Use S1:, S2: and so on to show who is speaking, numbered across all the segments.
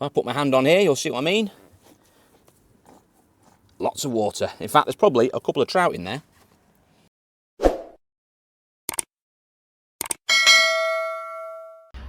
S1: If I put my hand on here, you'll see what I mean. Lots of water. In fact, there's probably a couple of trout in there.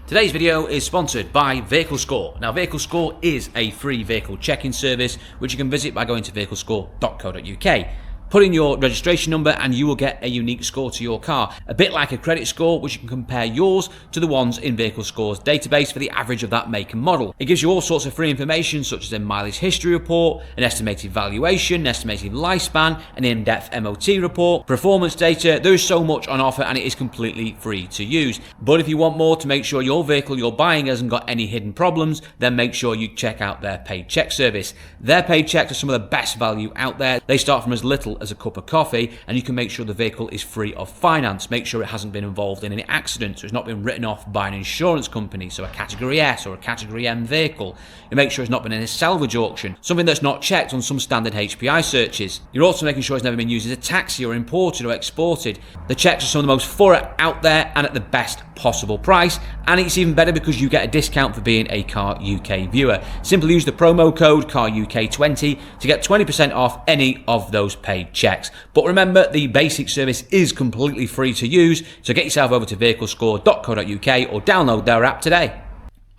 S1: Today's video is sponsored by Vehicle Score. Now, Vehicle Score is a free vehicle checking service which you can visit by going to vehiclescore.co.uk. Put in your registration number and you will get a unique score to your car. A bit like a credit score, which you can compare yours to the ones in Vehicle Score's database for the average of that make and model. It gives you all sorts of free information such as a mileage history report, an estimated valuation, an estimated lifespan, an in-depth MOT report, performance data. There is so much on offer and it is completely free to use. But if you want more to make sure your vehicle you're buying hasn't got any hidden problems, then make sure you check out their paid check service. Their paid checks are some of the best value out there. They start from as little as a cup of coffee, and you can make sure the vehicle is free of finance. Make sure it hasn't been involved in any accident, so it's not been written off by an insurance company, so a category S or a category M vehicle. You make sure it's not been in a salvage auction, something that's not checked on some standard HPI searches. You're also making sure it's never been used as a taxi or imported or exported. The checks are some of the most thorough out there and at the best possible price, and it's even better because you get a discount for being a Car UK viewer. Simply use the promo code CARUK20 to get 20% off any of those paid checks. But remember, the basic service is completely free to use, so get yourself over to vehiclescore.co.uk or download their app today.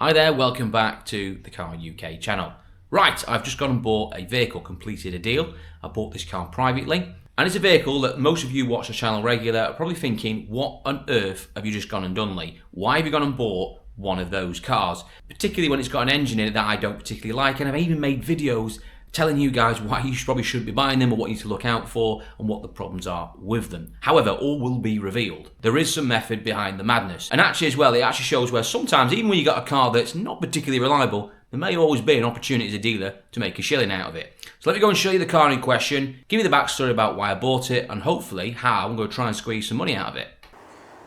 S1: Hi there, welcome back to the Car UK channel. Right, I've just gone and bought a vehicle, completed a deal. I bought this car privately, and it's a vehicle that most of you watch the channel regular are probably thinking, what on earth have you just gone and done, Lee? Why have you gone and bought one of those cars? Particularly when it's got an engine in it that I don't particularly like, and I've even made videos telling you guys why you probably shouldn't be buying them or what you need to look out for and what the problems are with them. However, all will be revealed. There is some method behind the madness. And actually as well, it actually shows where sometimes, even when you got a car that's not particularly reliable, there may always be an opportunity as a dealer to make a shilling out of it. So let me go and show you the car in question, give you the backstory about why I bought it, and hopefully how I'm going to try and squeeze some money out of it.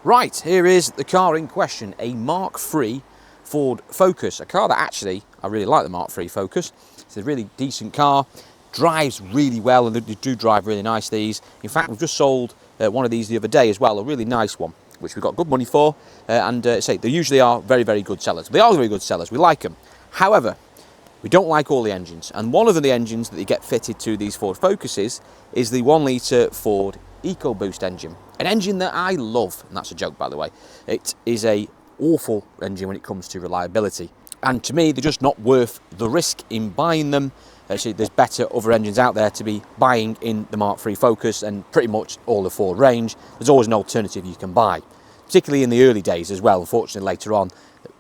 S1: Right, here is the car in question, a Mark III Ford Focus, a car that actually, I really like the Mark III Focus. It's a really decent car, drives really well, and they do drive really nice, these. In fact, we've just sold one of these the other day as well, a really nice one, which we got good money for, and say they usually are very, very good sellers. They are very good sellers, we like them. However, we don't like all the engines, and one of the engines that you get fitted to these Ford Focuses is the 1 litre Ford Ecoboost engine, an engine that I love, and that's a joke by the way. It is a awful engine when it comes to reliability. And to me, they're just not worth the risk in buying them. Actually, there's better other engines out there to be buying in the Mark III Focus and pretty much all the Ford range. There's always an alternative you can buy, particularly in the early days as well. Unfortunately, later on,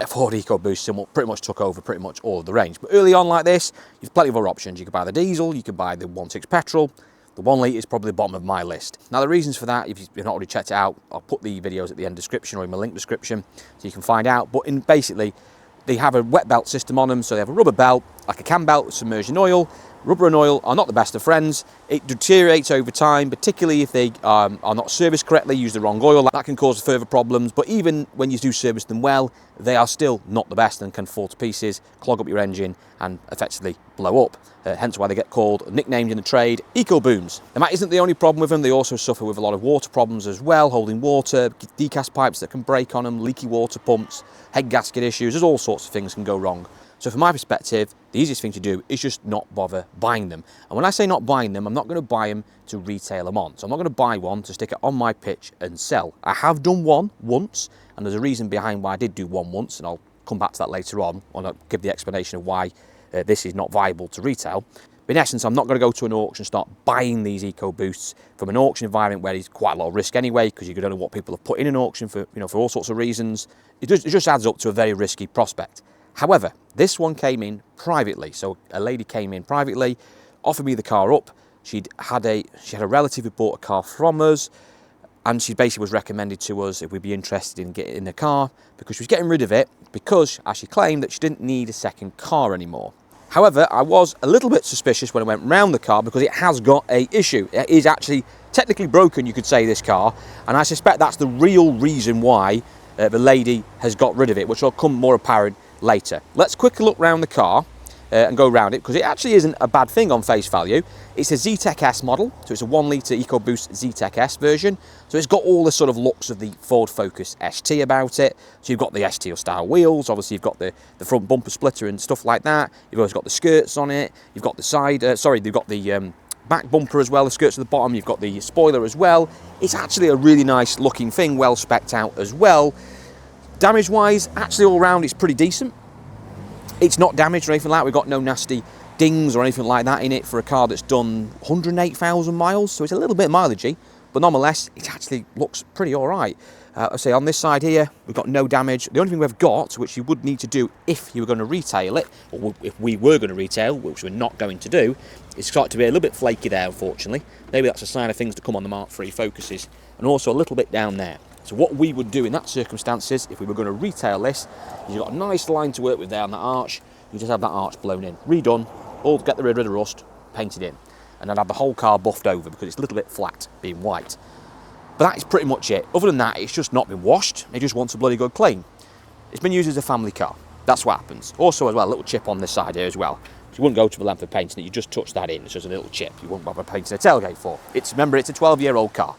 S1: Ford EcoBoost pretty much took over pretty much all of the range. But early on like this, you've plenty of other options. You can buy the diesel, you can buy the 1.6 petrol. The 1 litre is probably the bottom of my list. Now, the reasons for that, if you've not already checked it out, I'll put the videos at the end description or in my link description so you can find out. But basically, they have a wet belt system on them, so they have a rubber belt, like a cam belt with submerged oil. Rubber and oil are not the best of friends. It deteriorates over time, particularly if they are not serviced correctly, use the wrong oil. That can cause further problems, but even when you do service them well, they are still not the best and can fall to pieces, clog up your engine and effectively blow up. Hence why they get called, nicknamed in the trade, eco booms. And that isn't the only problem with them. They also suffer with a lot of water problems as well, holding water, decast pipes that can break on them, leaky water pumps, head gasket issues. There's all sorts of things can go wrong. So from my perspective, the easiest thing to do is just not bother buying them. And when I say not buying them, I'm not going to buy them to retail them on. So I'm not going to buy one to stick it on my pitch and sell. I have done one once, and there's a reason behind why I did do one once, and I'll come back to that later on when I give the explanation of why this is not viable to retail. But in essence, I'm not going to go to an auction and start buying these EcoBoosts from an auction environment where there's quite a lot of risk anyway, because you don't know what people have put in an auction for, for all sorts of reasons. It just adds up to a very risky prospect. However, this one came in privately. So a lady came in privately, offered me the car up. She had a relative who bought a car from us, and she basically was recommended to us if we'd be interested in getting in the car because she was getting rid of it because, as she claimed, that she didn't need a second car anymore. However, I was a little bit suspicious when I went round the car because it has got an issue. It is actually technically broken, you could say, this car, and I suspect that's the real reason why the lady has got rid of it, which will come more apparent later. Let's quickly look round the car
S2: and go around it, because it actually isn't a bad thing on face value. It's a ZTEC S model, so it's a 1 litre EcoBoost ZTEC S version. So it's got all the sort of looks of the Ford Focus ST about it. So you've got the ST style wheels, obviously you've got the front bumper splitter and stuff like that. You've always got the skirts on it. You've got the side, you've got the back bumper as well, the skirts at the bottom. You've got the spoiler as well. It's actually a really nice looking thing, well specced out as well. Damage wise, actually all round it's pretty decent. It's not damaged or anything like that. We've got no nasty dings or anything like that in it for a car that's done 108,000 miles, so it's a little bit mileagey, but nonetheless it actually looks pretty all right. I say on this side here we've got no damage. The only thing we've got, which you would need to do if you were going to retail it, or if we were going to retail, which we're not going to do, it's got to be a little bit flaky there, unfortunately. Maybe that's a sign of things to come on the Mark III Focuses, and also a little bit down there. So what we would do in that circumstances, if we were going to retail this, is you've got a nice line to work with there on that arch. You just have that arch blown in, redone, all to get rid of the rust, painted in, and then have the whole car buffed over because it's a little bit flat, being white. But that is pretty much it. Other than that, it's just not been washed. It just wants a bloody good clean. It's been used as a family car. That's what happens. Also, as well, a little chip on this side here as well. You wouldn't go to the length of painting it. You just touch that in. It's just a little chip. You wouldn't bother painting a tailgate for. Remember, it's a 12-year-old car.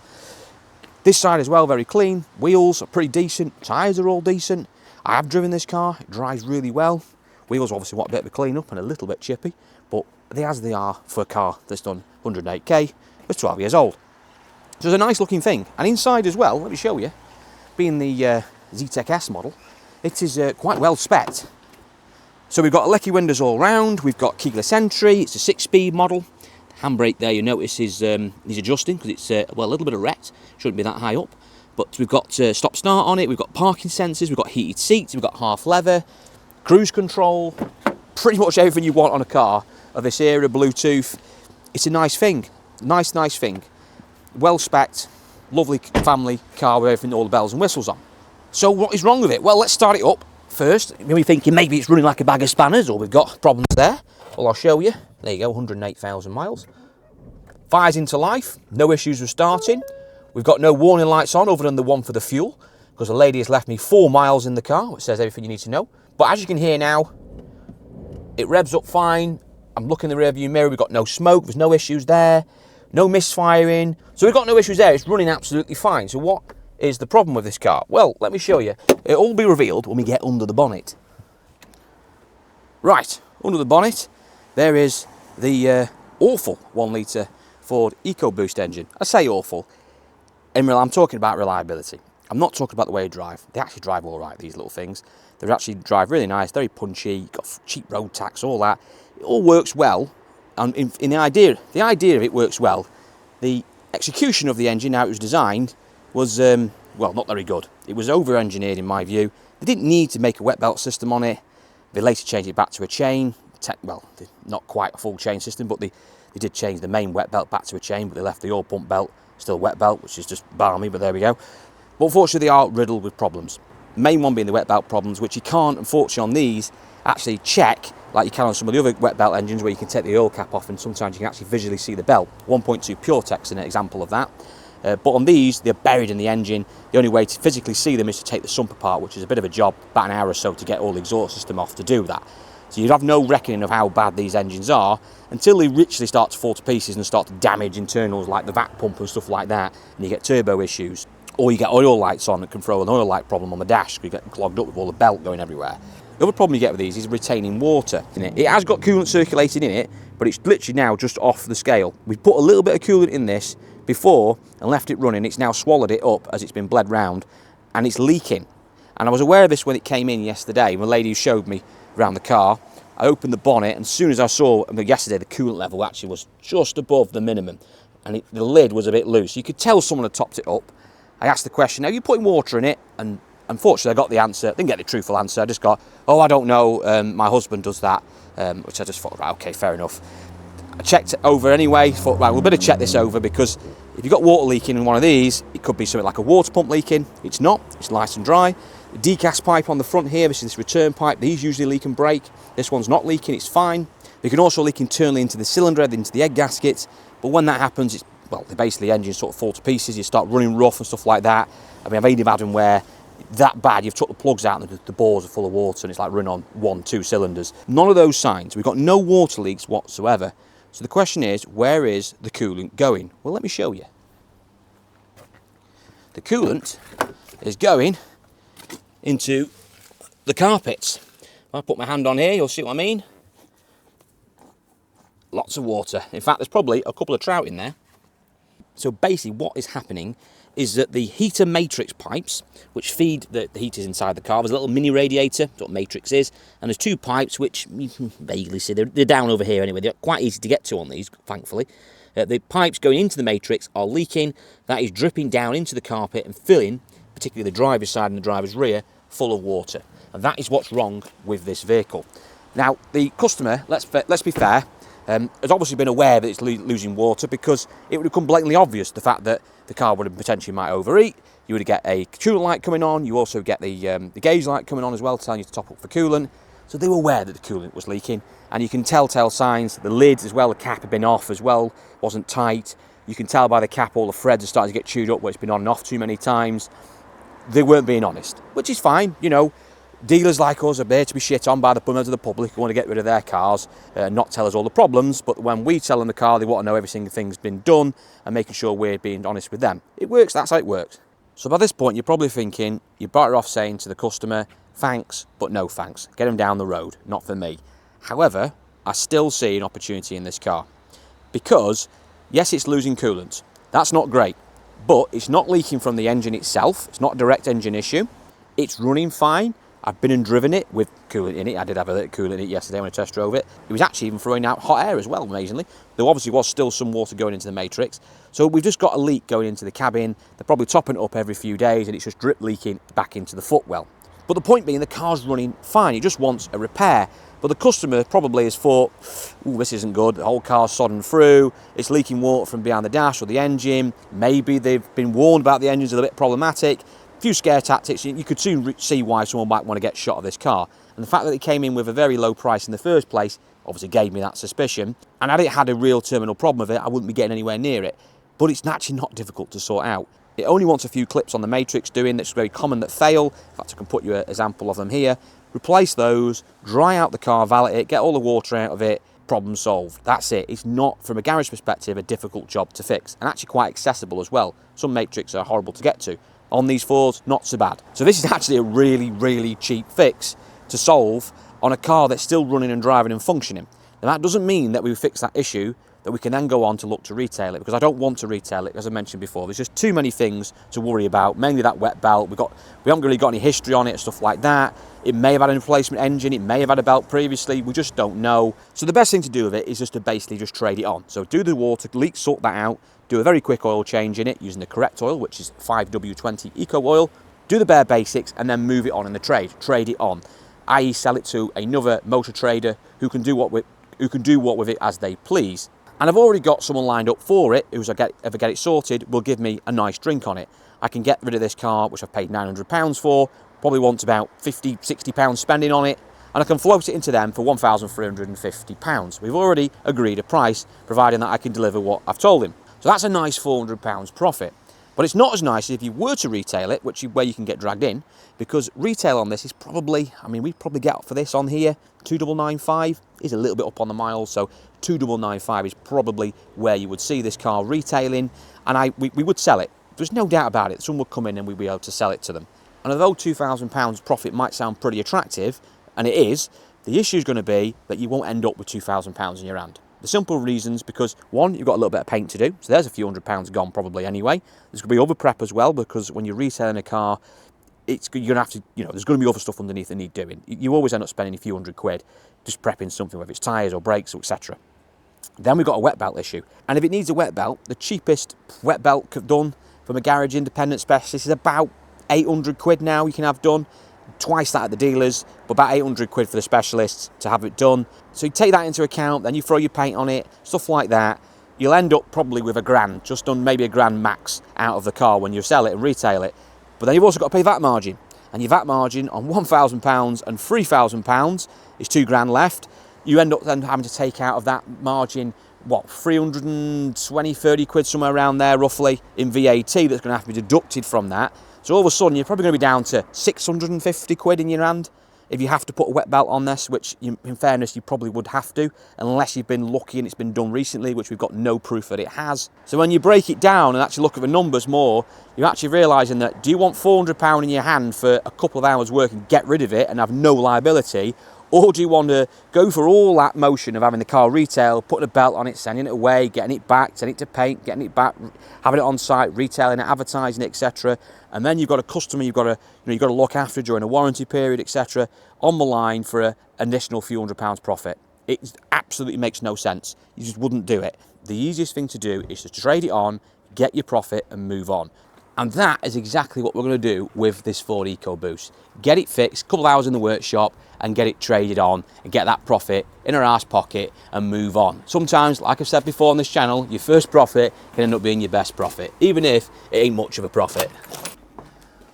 S2: This side as well, very clean. Wheels are pretty decent. Tyres are all decent. I have driven this car. It drives really well. Wheels obviously want a bit of a clean up and a little bit chippy, but they're as they are for a car that's done 108k, that's 12 years old. So it's a nice looking thing. And inside as well, let me show you, being the ZTEC S model, it is quite well spec'd. So we've got electric windows all round, we've got keyless entry, it's a 6-speed model. Handbrake there, you notice is adjusting because it's well, a little bit of ret, shouldn't be that high up. But we've got stop start on it, we've got parking sensors, we've got heated seats, we've got half leather, cruise control, pretty much everything you want on a car of this era, Bluetooth. It's a nice thing, nice thing. Well spec'd, lovely family car with everything, all the bells and whistles on. So what is wrong with it? Well, let's start it up first. You may be thinking maybe it's running like a bag of spanners or we've got problems there. Well, I'll show you. There you go, 108,000 miles. Fires into life, no issues with starting. We've got no warning lights on other than the one for the fuel, because the lady has left me 4 miles in the car, which says everything you need to know. But as you can hear now, it revs up fine. I'm looking in the rearview mirror, we've got no smoke, there's no issues there, no misfiring. So we've got no issues there, it's running absolutely fine. So what is the problem with this car? Well, let me show you. It'll all be revealed when we get under the bonnet. Right, under the bonnet, there is the awful 1 litre Ford EcoBoost engine. I say awful, I'm talking about reliability. I'm not talking about the way they drive. They actually drive all right, these little things. They actually drive really nice, very punchy, got cheap road tax, all that. It all works well, and in the idea of it works well. The execution of the engine, how it was designed, was, well, not very good. It was over-engineered in my view. They didn't need to make a wet belt system on it. They later changed it back to a chain. Well, not quite a full chain system, but they did change the main wet belt back to a chain, but they left the oil pump belt still wet belt, which is just balmy, but there we go. But unfortunately, they are riddled with problems. The main one being the wet belt problems, which you can't, unfortunately, on these, actually check like you can on some of the other wet belt engines where you can take the oil cap off and sometimes you can actually visually see the belt. 1.2 PureTech's an example of that. But on these, they're buried in the engine. The only way to physically see them is to take the sump apart, which is a bit of a job, about an hour or so to get all the exhaust system off to do that. So you'd have no reckoning of how bad these engines are until they literally start to fall to pieces and start to damage internals like the vac pump and stuff like that, and you get turbo issues. Or you get oil lights on that can throw an oil light problem on the dash because you get clogged up with all the belt going everywhere. The other problem you get with these is retaining water in it. It has got coolant circulating in it, but it's literally now just off the scale. We put a little bit of coolant in this before and left it running. It's now swallowed it up as it's been bled round, and it's leaking. And I was aware of this when it came in yesterday. When a lady showed me around the car, I opened the bonnet, and as soon as I saw, yesterday the coolant level actually was just above the minimum, and the lid was a bit loose. You could tell someone had topped it up. I asked the question, are you putting water in it? And unfortunately I got the answer. I didn't get the truthful answer. I just got, oh, I don't know, my husband does that, which I just thought, right, okay, fair enough. I checked it over anyway, thought, right, we'll better check this over, because if you've got water leaking in one of these, it could be something like a water pump leaking. It's not, it's nice and dry. The degas pipe on the front here, this is this return pipe, these usually leak and break. This one's not leaking, it's fine. They can also leak internally into the cylinder head, into the egg gaskets, but when that happens, it's, well, basically the engines sort of fall to pieces, you start running rough and stuff like that. I mean, I've even had them where that bad. You've took the plugs out and the bores are full of water and it's like running on 1-2 cylinders. None of those signs. We've got no water leaks whatsoever. So the question is, where is the coolant going? Well, let me show you. The coolant is going into the carpets. If I put my hand on here, you'll see what I mean. Lots of water. In fact, there's probably a couple of trout in there. So basically what is happening is that the heater matrix pipes, which feed the heaters inside the car, there's a little mini radiator, that's what matrix is, and there's two pipes which you can vaguely see, they're down over here anyway, they're quite easy to get to on these, thankfully. The pipes going into the matrix are leaking, that is dripping down into the carpet and filling, particularly the driver's side and the driver's rear, full of water. And that is what's wrong with this vehicle. Now, the customer, let's be fair, has obviously been aware that it's losing water, because it would have become blatantly obvious the fact that the car would have potentially might overheat. You would get a coolant light coming on, you also get the gauge light coming on as well, telling you to top up for coolant. So they were aware that the coolant was leaking, and you can telltale signs. The lids as well, the cap had been off as well, wasn't tight. You can tell by the cap all the threads are starting to get chewed up where it's been on and off too many times. They weren't being honest, which is fine, you know. Dealers like us are there to be shit on by the members of the public who want to get rid of their cars, not tell us all the problems, but when we sell them the car, they want to know every single thing's been done and making sure we're being honest with them. It works, that's how it works. So by this point, you're probably thinking, you're better off saying to the customer, thanks, but no thanks. Get them down the road, not for me. However, I still see an opportunity in this car because, yes, it's losing coolant. That's not great, but it's not leaking from the engine itself. It's not a direct engine issue. It's running fine. I've been and driven it with coolant in it. I did have a little coolant in it yesterday when I test drove it. It was actually even throwing out hot air as well, amazingly. There obviously was still some water going into the matrix. So we've just got a leak going into the cabin. They're probably topping it up every few days and it's just drip leaking back into the footwell. But the point being, the car's running fine. It just wants a repair. But the customer probably has thought, ooh, this isn't good. The whole car's sodden through. It's leaking water from behind the dash or the engine. Maybe they've been warned about the engine's a little bit problematic. A few scare tactics. You could soon see why someone might want to get shot of this car. And the fact that it came in with a very low price in the first place obviously gave me that suspicion. And had it had a real terminal problem with it, I wouldn't be getting anywhere near it. But it's actually not difficult to sort out. It only wants a few clips on the matrix doing that's very common that fail. In fact, I can put you an example of them here. Replace those, dry out the car, valet it, get all the water out of it, problem solved. That's it. It's not, from a garage perspective, a difficult job to fix. And actually quite accessible as well. Some matrix are horrible to get to. On these Fords, not so bad. So this is actually a really, really cheap fix to solve on a car that's still running and driving and functioning. Now that doesn't mean that we fix that issue, that we can then go on to look to retail it, because I don't want to retail it, as I mentioned before. There's just too many things to worry about, mainly that wet belt. We haven't really got any history on it, stuff like that. It may have had a replacement engine, it may have had a belt previously, we just don't know. So the best thing to do with it is just to basically just trade it on. So do the water leak, sort that out, do a very quick oil change in it using the correct oil, which is 5W20 Eco Oil, do the bare basics and then move it on in the trade it on, i.e. sell it to another motor trader who can do what with it as they please. And I've already got someone lined up for it who's ever get it sorted will give me a nice drink on it. I can get rid of this car, which I've paid £900 for, probably want about £50, £60 spending on it, and I can float it into them for £1,350. We've already agreed a price, providing that I can deliver what I've told him. So that's a nice £400 profit. But it's not as nice as if you were to retail it, where you can get dragged in, because retail on this is probably, I mean, we probably get for this on here, 2,995 is a little bit up on the miles, so 2,995 is probably where you would see this car retailing, and we would sell it. There's no doubt about it. Someone would come in and we'd be able to sell it to them. And although £2,000 profit might sound pretty attractive, and it is, the issue is going to be that you won't end up with £2,000 in your hand. The simple reasons, because one, you've got a little bit of paint to do, so there's a few £100 gone probably anyway. There's going to be other prep as well, because when you're retailing a car, you're going to have to, there's going to be other stuff underneath that need doing. You always end up spending a few £100 just prepping something, whether it's tyres or brakes or etc. Then we've got a wet belt issue. And if it needs a wet belt, the cheapest wet belt done from a garage independent specialist is about £800 now you can have done. Twice that at the dealers, but about £800 for the specialists to have it done. So you take that into account, then you throw your paint on it, stuff like that. You'll end up probably with £1,000, just done maybe £1,000 max out of the car when you sell it and retail it. But then you've also got to pay VAT margin. And your VAT margin on £1,000 and £3,000 is £2,000 left. You end up then having to take out of that margin, what, 320, 30 quid, somewhere around there roughly, in VAT that's going to have to be deducted from that. So all of a sudden, you're probably going to be down to 650 quid in your hand if you have to put a wet belt on this, which in fairness, you probably would have to, unless you've been lucky and it's been done recently, which we've got no proof that it has. So when you break it down and actually look at the numbers more, you're actually realising that, do you want £400 in your hand for a couple of hours work and get rid of it and have no liability? Or do you want to go for all that motion of having the car retail, putting a belt on it, sending it away, getting it back, sending it to paint, getting it back, having it on site, retailing it, advertising it, etc. And then you've got a customer you've got to look after during a warranty period, etc. on the line for an additional few £100 profit. It absolutely makes no sense. You just wouldn't do it. The easiest thing to do is to trade it on, get your profit and move on. And that is exactly what we're going to do with this Ford Ecoboost. Get it fixed, a couple of hours in the workshop, and get it traded on and get that profit in our arse pocket and move on. Sometimes, like I've said before on this channel, your first profit can end up being your best profit, even if it ain't much of a profit.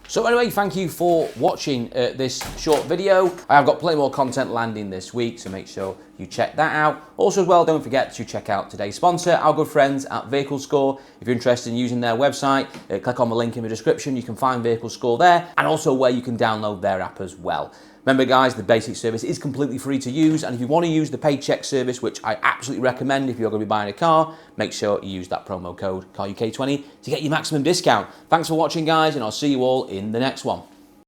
S2: So anyway, thank you for watching this short video. I've got plenty more content landing this week, so make sure you check that out. Also as well, don't forget to check out today's sponsor, our good friends at Vehicle Score. If you're interested in using their website, click on the link in the description. You can find Vehicle Score there, and also where you can download their app as well. Remember guys, the basic service is completely free to use, and if you want to use the paid check service, which I absolutely recommend if you're going to be buying a car, make sure you use that promo code CARUK20 to get your maximum discount. Thanks for watching guys, and I'll see you all in the next one.